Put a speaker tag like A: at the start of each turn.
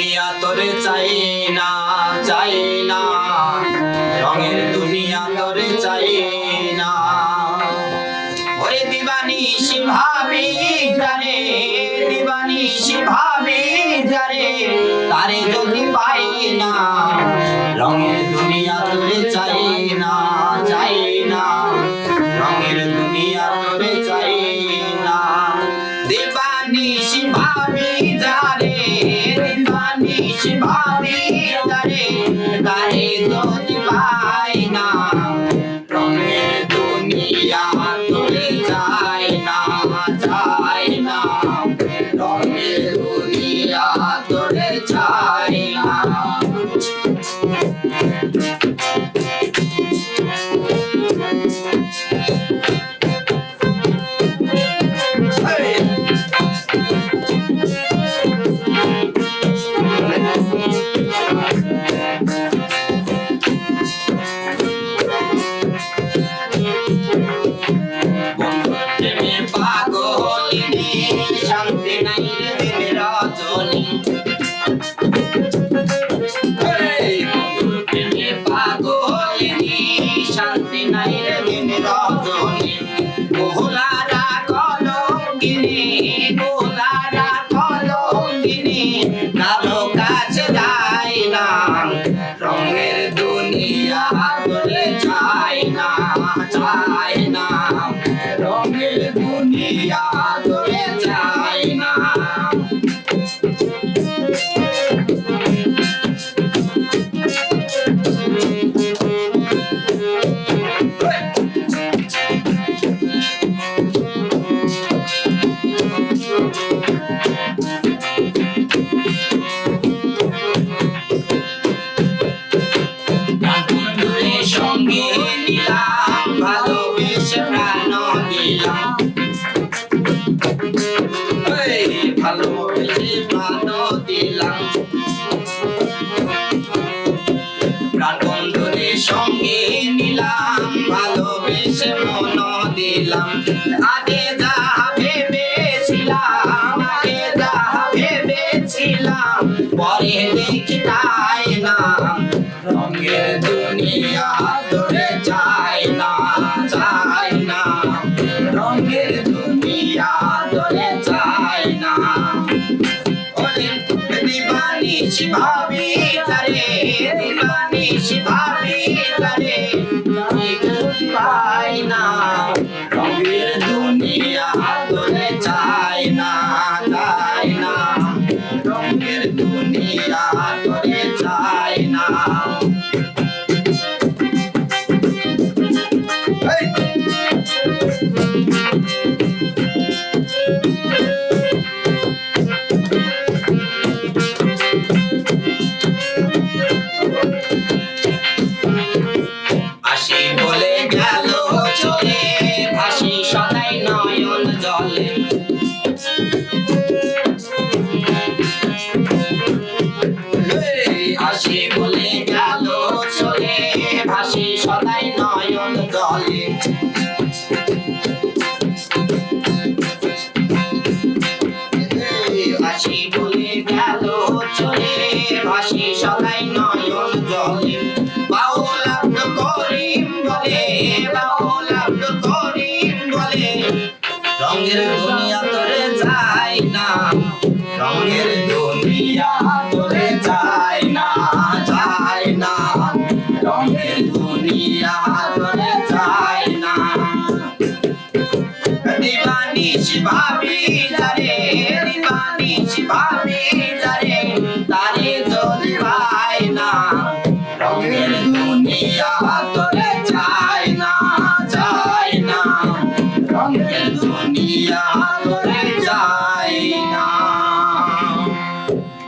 A: দুনিয়া তোরে চাই না, চাই না, রঙের দুনিয়া তোরে চাই না। ওরে দিবানিশি ভাবি যারে, দিবানিশি ভাবি যারে, তারে যদি পাই না, রঙের দুনিয়া তোরে চাই না, চাই না, রঙের দুনিয়া তোরে চাই না। দিবানিশি ভাবি যারে, দিবানিশি ভাবি যারে, তারে যদি পাই না, রঙের দুনিয়া তোরে চাই না, চাই না, রঙের দুনিয়া তোরে চাই না। শান্তি নাই রে দিন রজনী, বন্ধুর প্রেমে পাগলিনী, শান্তি নাই রে দিন রজনী। গোলারা কলঙ্কিনী, গোলারা কলঙ্কিনী, কারো কাছে যায় না, রঙের দুনিয়া তোরে চাই না, চাই না, রঙের দুনিয়া তোরে চাই না। সঙ্গে নিলাম ভালোবেসে প্রাণ দিলাম, ভালোবেসে প্রাণ দিলাম, প্রাণ বন্ধুরে সঙ্গে নিলাম ভালোবেসে মন দিলাম। আগে যা ভেবেছিলাম, আগে যা ভেবেছিলাম, পরে দেখি তাই না, রঙের দুনিয়া তোরে চাই না, চাই না, রঙের দুনিয়া তোরে চাই না। ওরে দিবানিশি ভাবি যারে, দিবানিশি ভাবি যারে, পাই না, রঙের দুনিয়া তোরে চাই না, চাই না, রঙের দুনিয়া তোরে চাই না। আসি বলে গেল চলে, ভাসি সদাই নয়ন জলে, আসি বলে গেল চলে, ভাসি সদাই নয়ন জলে। আসি বলে গেল চলে, ভাসি সদাই নয়ন জলে। বাউল আব্দুল করিম বলে, বাউল আব্দুল করিম বলে, রঙের দুনিয়া তোরে চাই না, রঙের দুনিয়া তোরে চাই না, চাই না, রঙের দুনিয়া তোরে চাই না। দিবানিশি ভাবি যারে, দিবানিশি ভাবি